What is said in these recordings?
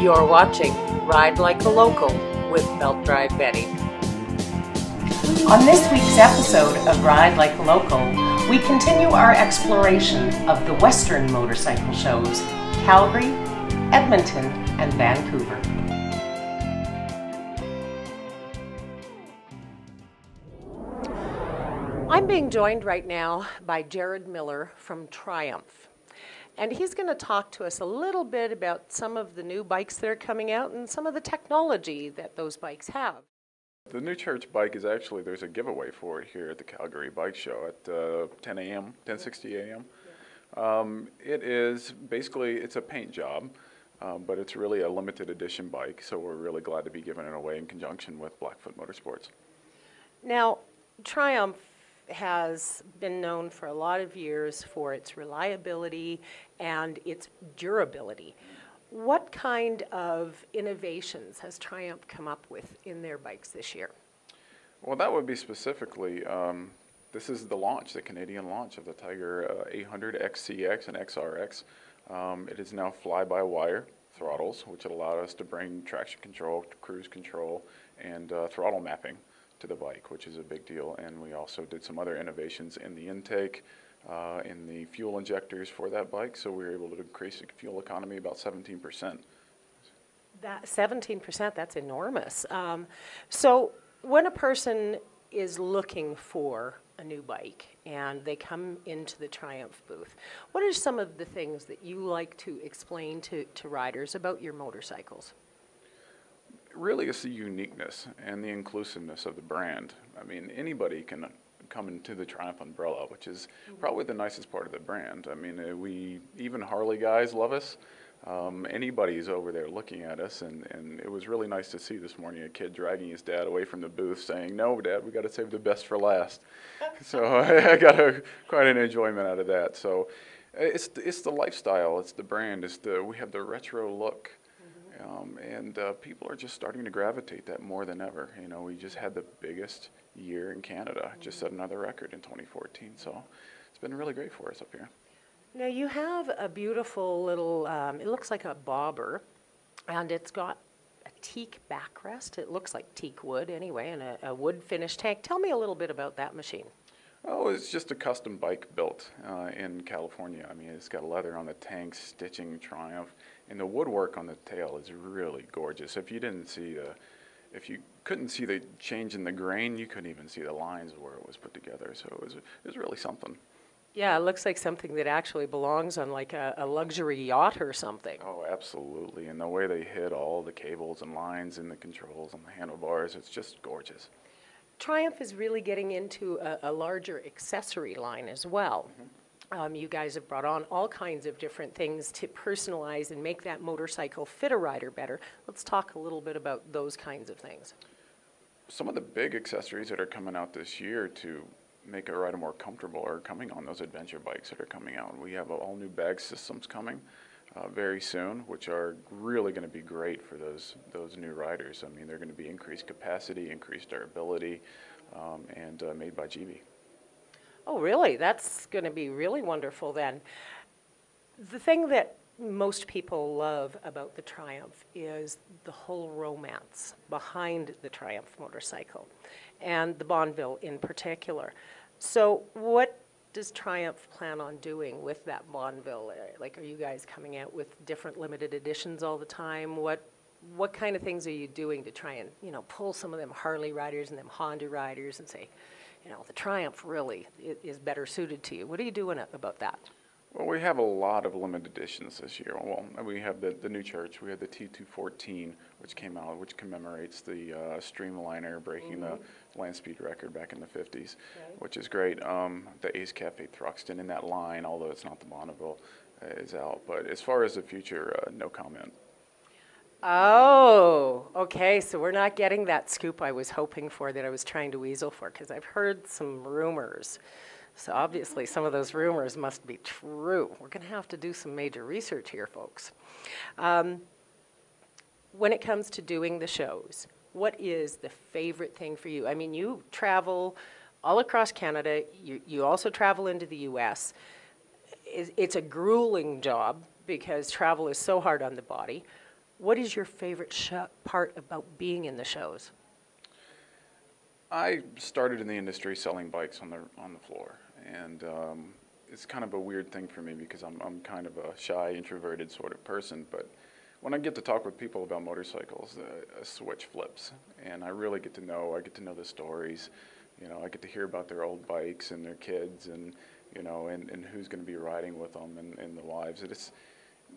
You're watching Ride Like a Local with Belt Drive Betty. On this week's episode of Ride Like a Local, we continue our exploration of the Western motorcycle shows, Calgary, Edmonton, and Vancouver. I'm being joined right now by Jared Miller from Triumph. And he's going to talk to us a little bit about some of the new bikes that are coming out and some of the technology that those bikes have. The new church bike is actually, there's a giveaway for it here at the Calgary Bike Show at 10 a.m., 10:60 a.m. It is basically, it's a paint job, but it's really a limited edition bike, so we're really glad to be giving it away in conjunction with Blackfoot Motorsports. Now, Triumph has been known for a lot of years for its reliability and its durability. What kind of innovations has Triumph come up with in their bikes this year? Well, that would be specifically, this is the launch, the Canadian launch of the Tiger 800 XCX and XRX. It is now fly-by-wire throttles, which allowed us to bring traction control, cruise control, and throttle mapping to the bike, which is a big deal. And we also did some other innovations in the intake, in the fuel injectors for that bike, so we were able to increase the fuel economy about 17%. That 17%, that's enormous. So when a person is looking for a new bike and they come into the Triumph booth, what are some of the things that you like to explain to riders about your motorcycles? Really, it's the uniqueness and the inclusiveness of the brand. I mean, anybody can come into the Triumph umbrella, which is probably the nicest part of the brand. I mean, even Harley guys love us. Anybody's over there looking at us, and it was really nice to see this morning a kid dragging his dad away from the booth saying, "No, Dad, we got to save the best for last." So I got quite an enjoyment out of that. So it's the lifestyle, it's the brand, we have the retro look. And people are just starting to gravitate that more than ever. You know, we just had the biggest year in Canada, just set another record in 2014. So it's been really great for us up here. Now you have a beautiful little, it looks like a bobber, and it's got a teak backrest. It looks like teak wood anyway, and a wood finish tank. Tell me a little bit about that machine. Oh, it's just a custom bike built in California. I mean, it's got leather on the tank, stitching Triumph, and the woodwork on the tail is really gorgeous. If you couldn't see the change in the grain, you couldn't even see the lines of where it was put together. So it was really something. Yeah, it looks like something that actually belongs on like a luxury yacht or something. Oh, absolutely. And the way they hit all the cables and lines and the controls and the handlebars, it's just gorgeous. Triumph is really getting into a larger accessory line as well. You guys have brought on all kinds of different things to personalize and make that motorcycle fit a rider better. Let's talk a little bit about those kinds of things. Some of the big accessories that are coming out this year to make a rider more comfortable are coming on those adventure bikes that are coming out. We have all new bag systems coming very soon, which are really going to be great for those new riders. I mean, they're going to be increased capacity, increased durability, and made by GB. Oh, really? That's going to be really wonderful then. The thing that most people love about the Triumph is the whole romance behind the Triumph motorcycle, and the Bonneville in particular. So what does Triumph plan on doing with that Bonneville? Like, are you guys coming out with different limited editions all the time? What kind of things are you doing to try and, pull some of them Harley riders and them Honda riders and say, the Triumph really is better suited to you? What are you doing about that? Well, we have a lot of limited editions this year. Well, we have the new church. We have the T214, which came out, which commemorates the Streamliner breaking the land speed record back in the 50s, which is great. The Ace Cafe Thruxton in that line, although it's not the Bonneville, is out. But as far as the future, no comment. Oh, okay. So we're not getting that scoop I was hoping for, that I was trying to weasel for, because I've heard some rumors. So obviously some of those rumors must be true. We're going to have to do some major research here, folks. When it comes to doing the shows, what is the favorite thing for you? I mean, you travel all across Canada. You also travel into the U.S. It's a grueling job because travel is so hard on the body. What is your favorite part about being in the shows? I started in the industry selling bikes on the floor, and it's kind of a weird thing for me because I'm kind of a shy, introverted sort of person. But when I get to talk with people about motorcycles, a switch flips, and I really get to know. I get to know the stories. You know, I get to hear about their old bikes and their kids, and you know, and who's going to be riding with them, and the lives. It's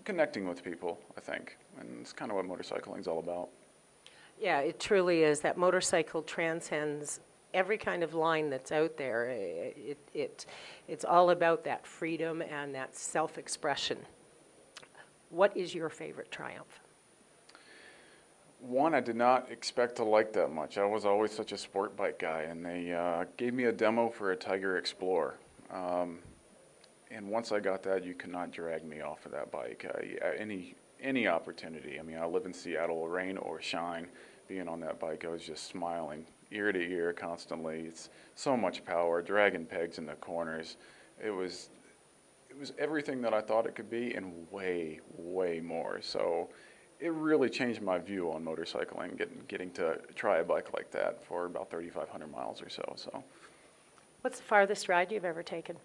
connecting with people, I think, and it's kind of what motorcycling is all about. Yeah, it truly is. That motorcycle transcends every kind of line that's out there. It's all about that freedom and that self-expression. What is your favorite Triumph? One I did not expect to like that much. I was always such a sport bike guy, and they gave me a demo for a Tiger Explorer. And once I got that, you could not drag me off of that bike. Any opportunity. I mean, I live in Seattle, rain or shine. Being on that bike, I was just smiling ear to ear constantly. It's so much power, dragging pegs in the corners. It was everything that I thought it could be and way, way more. So it really changed my view on motorcycling, getting to try a bike like that for about 3,500 miles or so. So, what's the farthest ride you've ever taken?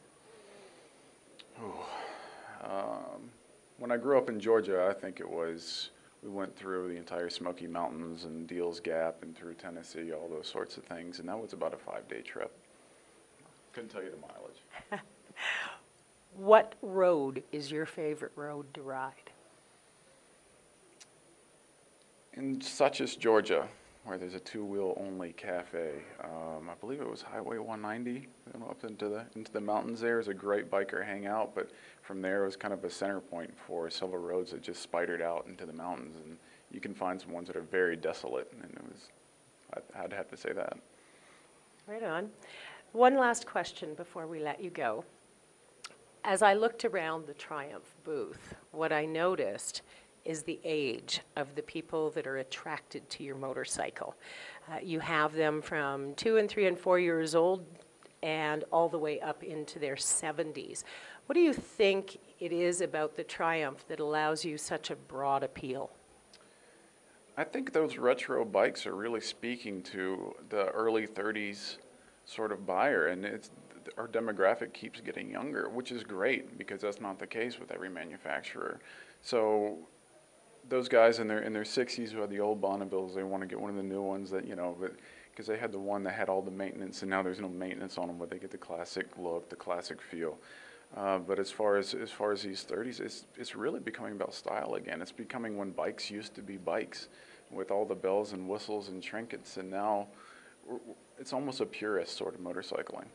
When I grew up in Georgia, I think we went through the entire Smoky Mountains and Deals Gap and through Tennessee, all those sorts of things, and that was about a 5-day trip. Couldn't tell you the mileage. What road is your favorite road to ride? In such as Georgia, where there's a two-wheel only cafe, I believe it was Highway 190, up into the mountains there. It was a great biker hangout, but from there it was kind of a center point for several roads that just spidered out into the mountains, and you can find some ones that are very desolate, and I'd have to say that. Right on. One last question before we let you go. As I looked around the Triumph booth, what I noticed is the age of the people that are attracted to your motorcycle. You have them from 2 and 3 and 4 years old and all the way up into their 70s. What do you think it is about the Triumph that allows you such a broad appeal? I think those retro bikes are really speaking to the early 30s sort of buyer, and our demographic keeps getting younger, which is great because that's not the case with every manufacturer. So those guys in their 60s who had the old Bonnevilles, they want to get one of the new ones that, you know, because they had the one that had all the maintenance, and now there's no maintenance on them, but they get the classic look, the classic feel. But as far as these 30s, it's really becoming about style again. It's becoming when bikes used to be bikes, with all the bells and whistles and trinkets, and now it's almost a purist sort of motorcycling.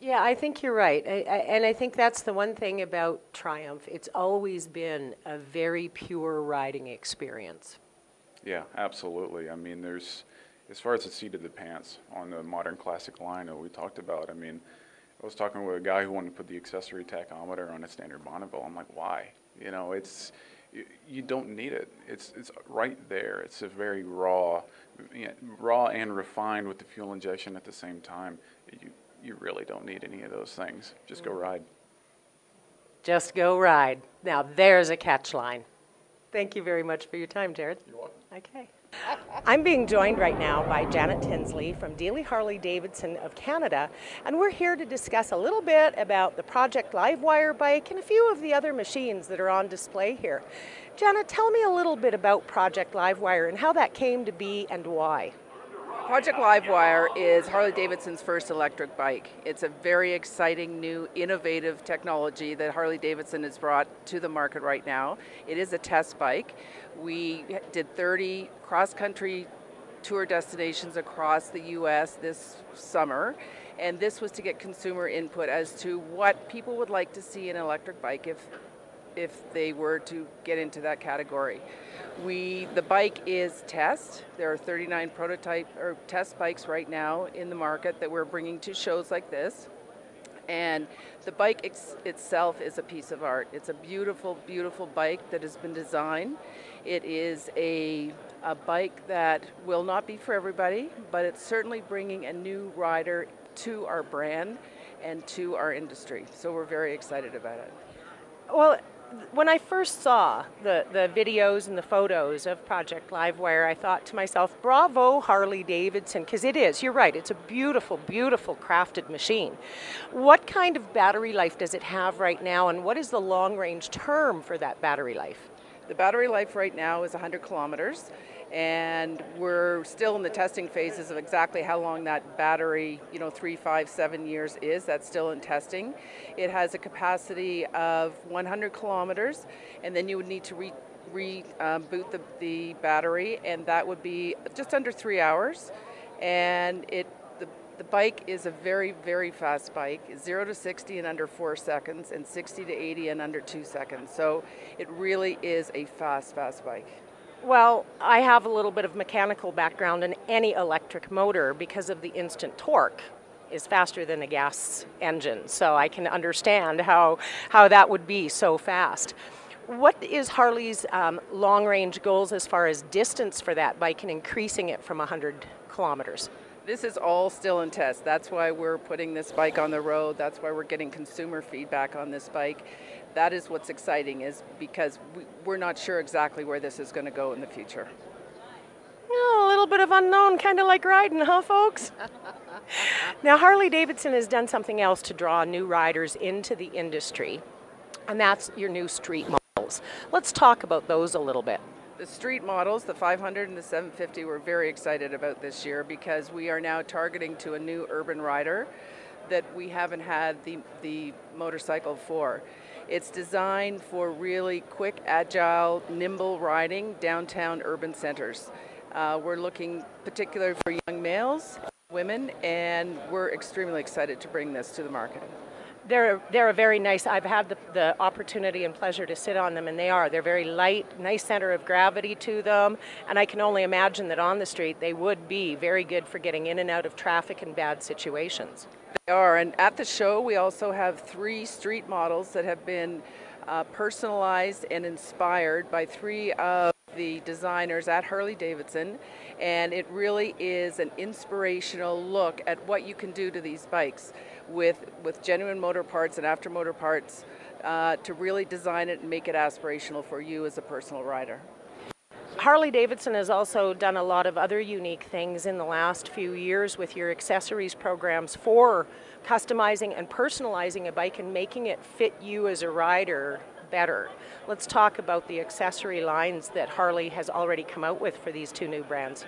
Yeah, I think you're right. And I think that's the one thing about Triumph. It's always been a very pure riding experience. Yeah, absolutely. I mean, as far as the seat of the pants on the modern classic line that we talked about, I mean, I was talking with a guy who wanted to put the accessory tachometer on a standard Bonneville. I'm like, why? You know, you don't need it. It's right there. It's a very raw and refined with the fuel injection at the same time. You really don't need any of those things. Just go ride. Just go ride. Now, there's a catch line. Thank you very much for your time, Jared. You're welcome. Okay. I'm being joined right now by Janet Tinsley from Deeley Harley-Davidson of Canada, and we're here to discuss a little bit about the Project Livewire bike and a few of the other machines that are on display here. Janet, tell me a little bit about Project Livewire and how that came to be and why. Project Livewire is Harley-Davidson's first electric bike. It's a very exciting, new, innovative technology that Harley-Davidson has brought to the market right now. It is a test bike. We did 30 cross-country tour destinations across the U.S. this summer, and this was to get consumer input as to what people would like to see in an electric bike if they were to get into that category. The bike is test. There are 39 prototype or test bikes right now in the market that we're bringing to shows like this. And the bike itself is a piece of art. It's a beautiful, beautiful bike that has been designed. It is a bike that will not be for everybody, but it's certainly bringing a new rider to our brand and to our industry. So we're very excited about it. Well, When I first saw the videos and the photos of Project Livewire, I thought to myself, bravo Harley-Davidson, because it is, you're right, it's a beautiful, beautiful crafted machine. What kind of battery life does it have right now, and what is the long-range term for that battery life? The battery life right now is 100 kilometers, and we're still in the testing phases of exactly how long that battery, 3, 5, 7 years is. That's still in testing. It has a capacity of 100 kilometers, and then you would need to reboot the battery, and that would be just under 3 hours. And the bike is a very, very fast bike, 0 to 60 in under 4 seconds, and 60 to 80 in under 2 seconds. So it really is a fast bike. Well, I have a little bit of mechanical background, and any electric motor, because of the instant torque, is faster than a gas engine. So I can understand how that would be so fast. What is Harley's long-range goals as far as distance for that bike and increasing it from 100 kilometers? This is all still in test. That's why we're putting this bike on the road. That's why we're getting consumer feedback on this bike. That is what's exciting, is because we're not sure exactly where this is going to go in the future. Oh, a little bit of unknown, kind of like riding, huh, folks? Now, Harley-Davidson has done something else to draw new riders into the industry, and that's your new street models. Let's talk about those a little bit. The street models, the 500 and the 750, we're very excited about this year because we are now targeting to a new urban rider that we haven't had the motorcycle for. It's designed for really quick, agile, nimble riding downtown urban centers. We're looking particularly for young males, women, and we're extremely excited to bring this to the market. They're a very nice, I've had the opportunity and pleasure to sit on them, and they're very light, nice center of gravity to them, and I can only imagine that on the street they would be very good for getting in and out of traffic in bad situations. They are, and at the show we also have 3 street models that have been personalized and inspired by 3 of the designers at Harley-Davidson, and it really is an inspirational look at what you can do to these bikes with genuine motor parts and aftermotor parts to really design it and make it aspirational for you as a personal rider. Harley-Davidson has also done a lot of other unique things in the last few years with your accessories programs for customizing and personalizing a bike and making it fit you as a rider better. Let's talk about the accessory lines that Harley has already come out with for these 2 new brands.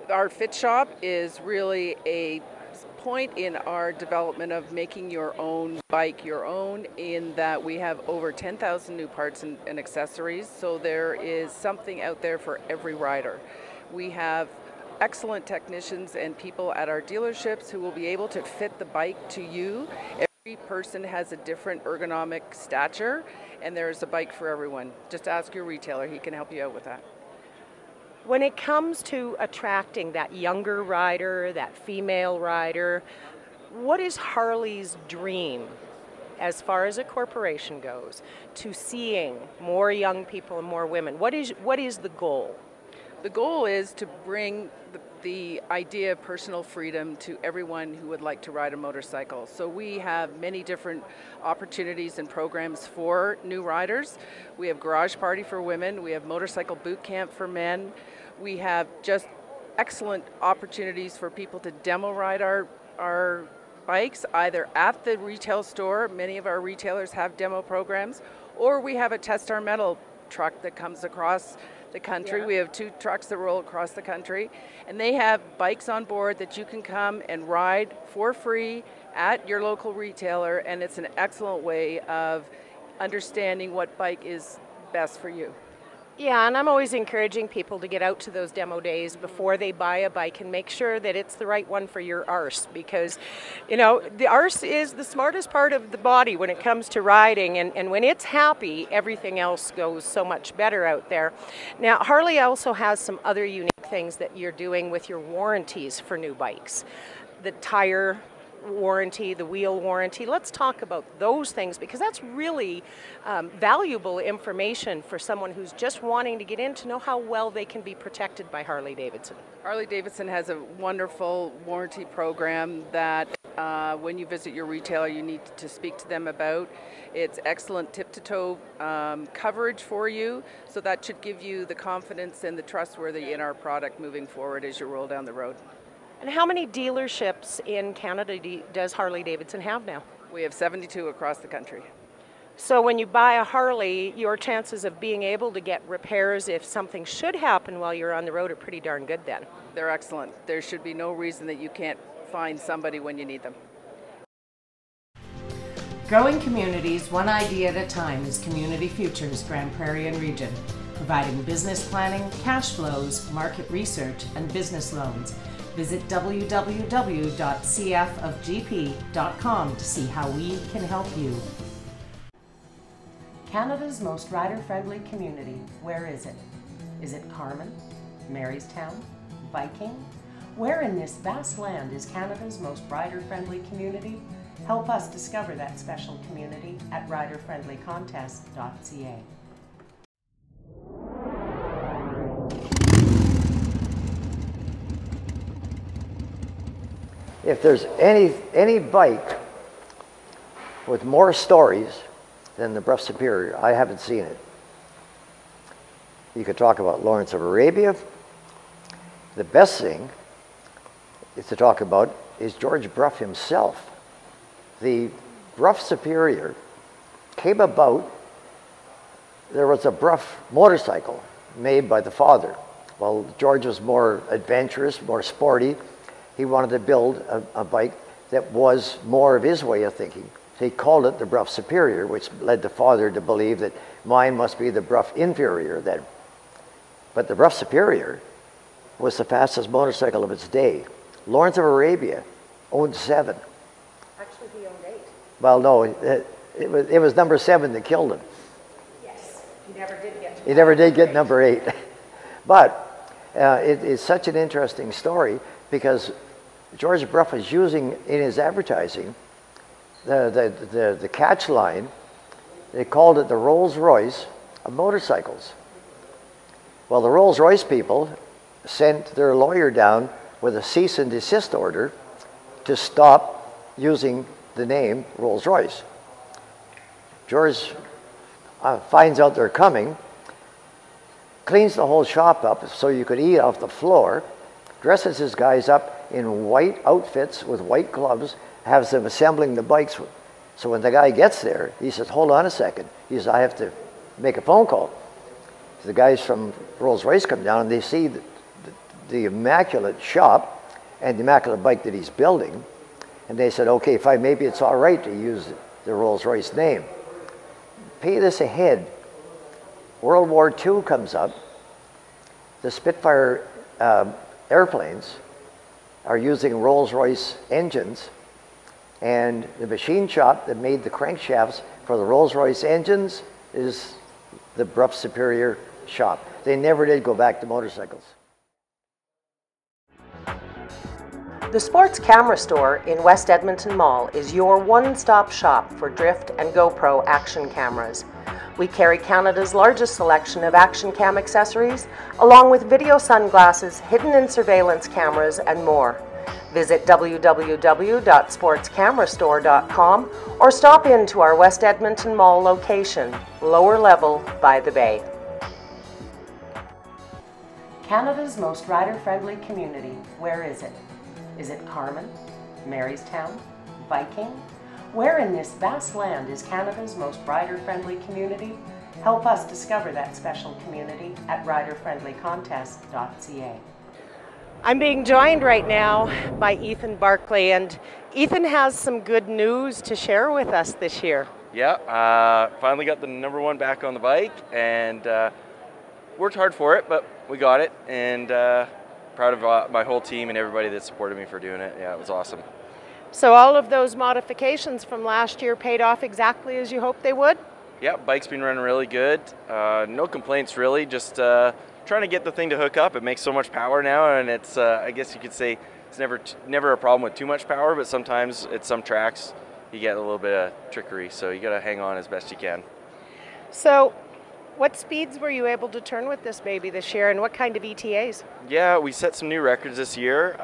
Our Fit Shop is really a point in our development of making your own bike your own, in that we have over 10,000 new parts and accessories, so there is something out there for every rider. We have excellent technicians and people at our dealerships who will be able to fit the bike to you. Every person has a different ergonomic stature, and there's a bike for everyone. Just ask your retailer, he can help you out with that. When it comes to attracting that younger rider, that female rider, what is Harley's dream as far as a corporation goes to seeing more young people and more women? What is the goal? The goal is to bring the idea of personal freedom to everyone who would like to ride a motorcycle. So we have many different opportunities and programs for new riders. We have Garage Party for women, we have Motorcycle Boot Camp for men, we have just excellent opportunities for people to demo ride our bikes, either at the retail store, many of our retailers have demo programs, or we have a Test Our Metal truck that comes across the country. Yeah. We have 2 trucks that roll across the country, and they have bikes on board that you can come and ride for free at your local retailer, and it's an excellent way of understanding what bike is best for you. Yeah, and I'm always encouraging people to get out to those demo days before they buy a bike and make sure that it's the right one for your arse, because, the arse is the smartest part of the body when it comes to riding, and when it's happy, everything else goes so much better out there. Now, Harley also has some other unique things that you're doing with your warranties for new bikes. The tire warranty, the wheel warranty. Let's talk about those things, because that's really valuable information for someone who's just wanting to get in to know how well they can be protected by Harley-Davidson. Harley-Davidson has a wonderful warranty program that when you visit your retailer, you need to speak to them about. It's excellent tip-to-toe coverage for you, so that should give you the confidence and the trustworthy in our product moving forward as you roll down the road. And how many dealerships in Canada does Harley-Davidson have now? We have 72 across the country. So when you buy a Harley, your chances of being able to get repairs if something should happen while you're on the road are pretty darn good then. They're excellent. There should be no reason that you can't find somebody when you need them. Growing communities one idea at a time is Community Futures Grand Prairie and Region, providing business planning, cash flows, market research, and business loans. Visit www.cfofgp.com to see how we can help you. Canada's most rider-friendly community, where is it? Is it Carman, Marystown, Viking? Where in this vast land is Canada's most rider-friendly community? Help us discover that special community at riderfriendlycontest.ca. If there's any bike with more stories than the Bruff Superior, I haven't seen it. You could talk about Lawrence of Arabia. The best thing is to talk about is George Bruff himself. The Bruff Superior came about, there was a Bruff motorcycle made by the father. Well, George was more adventurous, more sporty. He wanted to build a bike that was more of his way of thinking. So he called it the Bruff Superior, which led the father to believe that mine must be the Bruff Inferior then. But the Bruff Superior was the fastest motorcycle of its day. Lawrence of Arabia owned 7. Actually, he owned 8. Well, no, it was number 7 that killed him. Yes, he never did get to He never did get number 8. But it is such an interesting story because George Bruff was using in his advertising the catch line. They called it the Rolls Royce of motorcycles. Well, the Rolls Royce people sent their lawyer down with a cease and desist order to stop using the name Rolls Royce. George finds out they're coming, cleans the whole shop up so you could eat off the floor, dresses his guys up in white outfits with white gloves, has them assembling the bikes. So when the guy gets there, he says, hold on a second. He says, I have to make a phone call. So the guys from Rolls-Royce come down and they see the immaculate shop and the immaculate bike that he's building. And they said, okay, fine, maybe it's all right to use the Rolls-Royce name. Pay this ahead. World War II comes up. The Spitfire airplanes are using Rolls-Royce engines, and the machine shop that made the crankshafts for the Rolls-Royce engines is the Bruff Superior shop. They never did go back to motorcycles. The Sports Camera Store in West Edmonton Mall is your one-stop shop for drift and GoPro action cameras. We carry Canada's largest selection of action cam accessories, along with video sunglasses, hidden and surveillance cameras, and more. Visit www.sportscamerastore.com or stop into our West Edmonton Mall location, lower level by the bay. Canada's most rider-friendly community, where is it? Is it Carman, Marystown, Viking? Where in this vast land is Canada's most rider-friendly community? Help us discover that special community at riderfriendlycontest.ca. I'm being joined right now by Ethan Barkley, and Ethan has some good news to share with us this year. Yeah, finally got the number 1 back on the bike, and worked hard for it, but we got it, and proud of my whole team and everybody that supported me for doing it. Yeah, it was awesome. So all of those modifications from last year paid off exactly as you hoped they would? Yeah, bike's been running really good. No complaints really, just trying to get the thing to hook up. It makes so much power now, and it's, I guess you could say, it's never a problem with too much power, but sometimes at some tracks you get a little bit of trickery, so you gotta hang on as best you can. So what speeds were you able to turn with this baby this year, and what kind of ETAs? Yeah, we set some new records this year.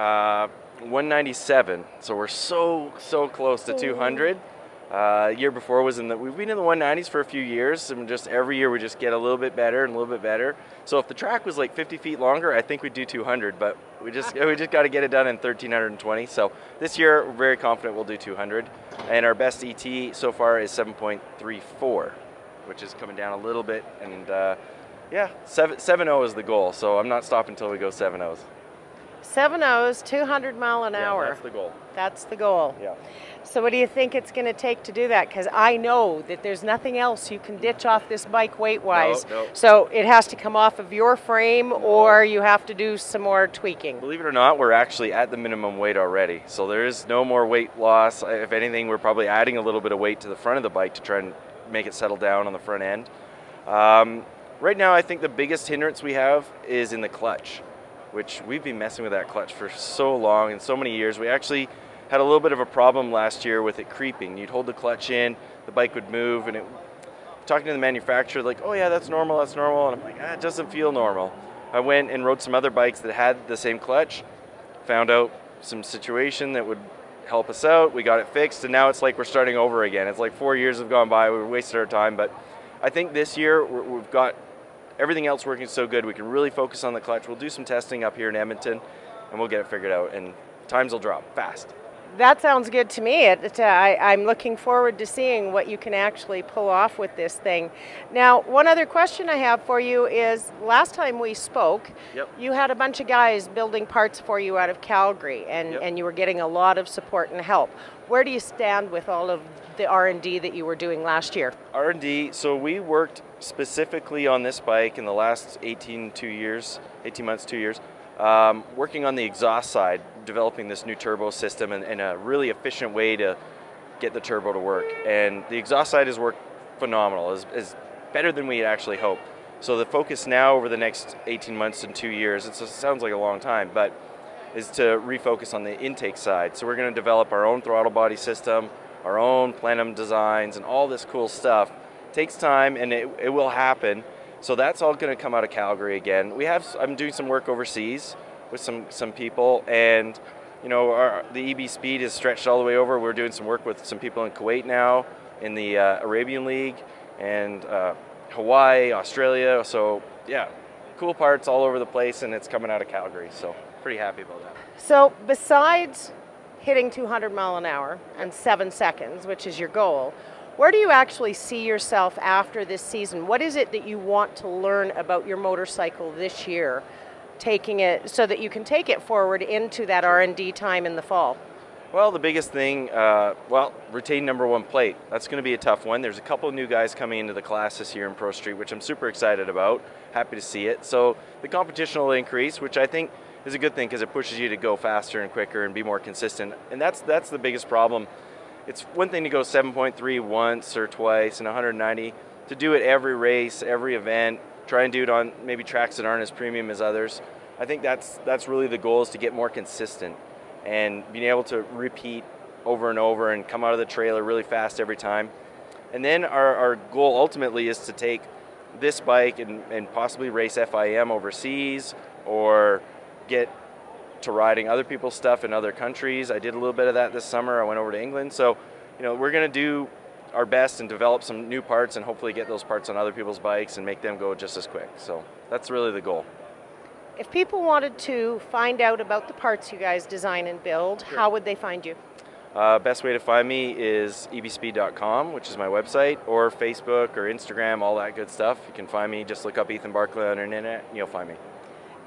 197, so we're so close to 200. Year before was we've been in the 190s for a few years, and just every year we just get a little bit better and a little bit better. So if the track was like 50 feet longer, I think we'd do 200, but we just got to get it done in 1320. So this year we're very confident we'll do 200, and our best ET so far is 7.34, which is coming down a little bit, and yeah, 7.0 is the goal. So I'm not stopping until we go 7.0s. 7.0s, 200 mile an hour. That's the goal. That's the goal. Yeah. So what do you think it's going to take to do that? Because I know that there's nothing else you can ditch off this bike weight-wise. No. So it has to come off of your frame, or you have to do some more tweaking. Believe it or not, we're actually at the minimum weight already. So there is no more weight loss. If anything, we're probably adding a little bit of weight to the front of the bike to try and make it settle down on the front end. Right now, I think the biggest hindrance we have is in the clutch, which we've been messing with that clutch for so long and so many years. We actually had a little bit of a problem last year with it creeping. You'd hold the clutch in, the bike would move, and talking to the manufacturer, like, oh yeah, that's normal, and I'm like, it doesn't feel normal. I went and rode some other bikes that had the same clutch, found out some situation that would help us out, we got it fixed, and now it's like we're starting over again. It's like 4 years have gone by, we wasted our time, but I think this year we've got everything else working so good, we can really focus on the clutch. We'll do some testing up here in Edmonton, and we'll get it figured out, and times will drop fast. That sounds good to me. I'm looking forward to seeing what you can actually pull off with this thing. Now, one other question I have for you is, last time we spoke, Yep. you had a bunch of guys building parts for you out of Calgary, and you were getting a lot of support and help. Where do you stand with all of the R&D that you were doing last year? R&D, so we worked specifically on this bike in the last 18 months, 2 years, working on the exhaust side, developing this new turbo system and a really efficient way to get the turbo to work. And the exhaust side has worked phenomenal, is better than we had actually hoped. So the focus now over the next 18 months and 2 years, it sounds like a long time, but is to refocus on the intake side. So we're going to develop our own throttle body system, our own plenum designs, and all this cool stuff. It takes time, and it will happen. So that's all going to come out of Calgary again. I'm doing some work overseas with some people, and you know, the EB Speed is stretched all the way over. We're doing some work with some people in Kuwait now, in the Arabian League, and Hawaii, Australia. So yeah, cool parts all over the place, and it's coming out of Calgary. So pretty happy about that. So besides hitting 200 mile an hour and 7 seconds, which is your goal, where do you actually see yourself after this season? What is it that you want to learn about your motorcycle this year, taking it so that you can take it forward into that R&D time in the fall? Well, the biggest thing, retain #1 plate. That's going to be a tough one. There's a couple of new guys coming into the class this year in Pro Street, which I'm super excited about. Happy to see it. So the competition will increase, which I think is a good thing because it pushes you to go faster and quicker and be more consistent. And that's the biggest problem. It's one thing to go 7.3 once or twice in 190. To do it every race, every event, try and do it on maybe tracks that aren't as premium as others. I think that's really the goal, is to get more consistent and being able to repeat over and over and come out of the trailer really fast every time. And then our goal ultimately is to take this bike and possibly race FIM overseas, or get to riding other people's stuff in other countries. I did a little bit of that this summer. I went over to England. So, you know, we're going to do our best and develop some new parts and hopefully get those parts on other people's bikes and make them go just as quick. So that's really the goal. If people wanted to find out about the parts you guys design and build, how would they find you? Best way to find me is ebspeed.com, which is my website, or Facebook or Instagram, all that good stuff. You can find me, just look up Ethan Barkley on the internet and you'll find me.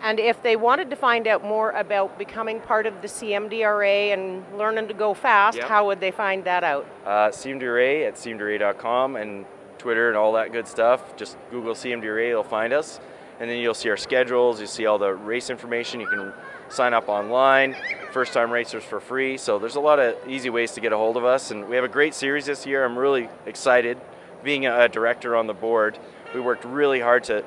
And if they wanted to find out more about becoming part of the CMDRA and learning to go fast, how would they find that out? CMDRA at cmdra.com, and Twitter and all that good stuff. Just Google CMDRA, you'll find us. And then you'll see our schedules, you'll see all the race information. You can sign up online, first-time racers for free. So there's a lot of easy ways to get a hold of us. And we have a great series this year. I'm really excited. Being a director on the board, we worked really hard to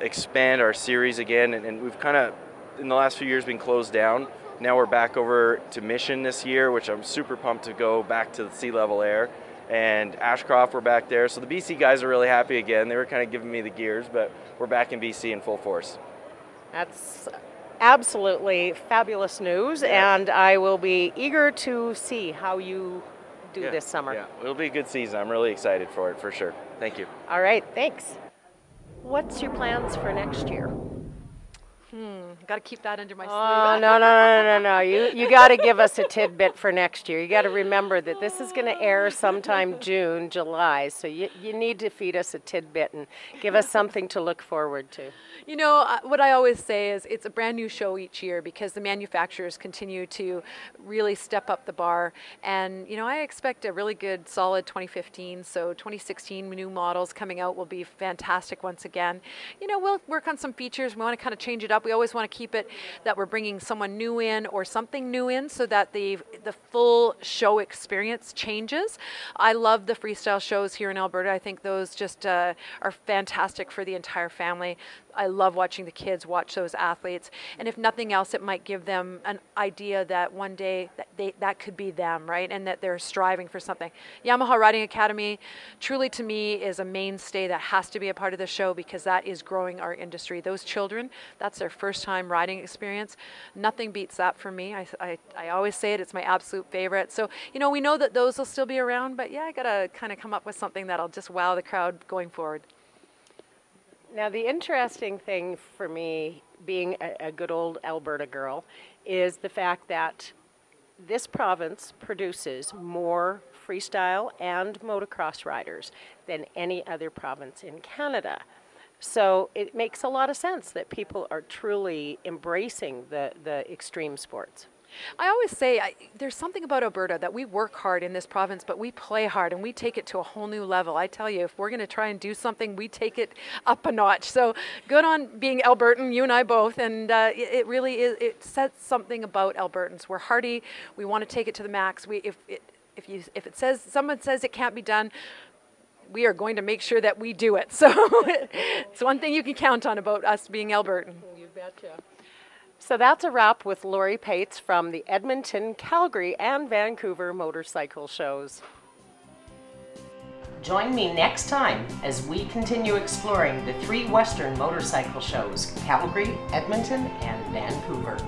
expand our series again, and we've kind of, in the last few years, been closed down. Now we're back over to Mission this year, which I'm super pumped to go back to the sea level air. And Ashcroft, we're back there. So the BC guys are really happy again. They were kind of giving me the gears, but we're back in BC in full force. That's absolutely fabulous news, and I will be eager to see how you do this summer. Yeah, it'll be a good season. I'm really excited for it, for sure. Thank you. All right, thanks. What's your plans for next year? Got to keep that under my sleeve. Oh, no. You got to give us a tidbit for next year. You got to remember that this is going to air sometime June, July, so you need to feed us a tidbit and give us something to look forward to. You know, what I always say is it's a brand new show each year because the manufacturers continue to really step up the bar. And, you know, I expect a really good, solid 2015. So 2016 new models coming out will be fantastic once again. You know, we'll work on some features. We want to kind of change it up. We always want to keep it that we're bringing someone new in or something new in so that the full show experience changes. I love the freestyle shows here in Alberta. I think those just are fantastic for the entire family. I love watching the kids watch those athletes, and if nothing else, it might give them an idea that one day that could be them, right? And that they're striving for something. Yamaha Riding Academy, truly to me, is a mainstay that has to be a part of the show because that is growing our industry. Those children, that's their first time riding experience. Nothing beats that for me. I always say it, it's my absolute favorite. So, you know, we know that those will still be around, but yeah, I gotta kind of come up with something that'll just wow the crowd going forward. Now, the interesting thing for me, being a good old Alberta girl, is the fact that this province produces more freestyle and motocross riders than any other province in Canada. So it makes a lot of sense that people are truly embracing the extreme sports. I always say there's something about Alberta that we work hard in this province, but we play hard and we take it to a whole new level. I tell you, if we're going to try and do something, we take it up a notch. So good on being Albertan, you and I both, and it really is. It says something about Albertans. We're hardy. We want to take it to the max. If it says someone says it can't be done, we are going to make sure that we do it. So it's one thing you can count on about us being Albertan. You betcha. So that's a wrap with Laurie Paetz from the Edmonton, Calgary, and Vancouver motorcycle shows. Join me next time as we continue exploring the 3 Western motorcycle shows, Calgary, Edmonton, and Vancouver.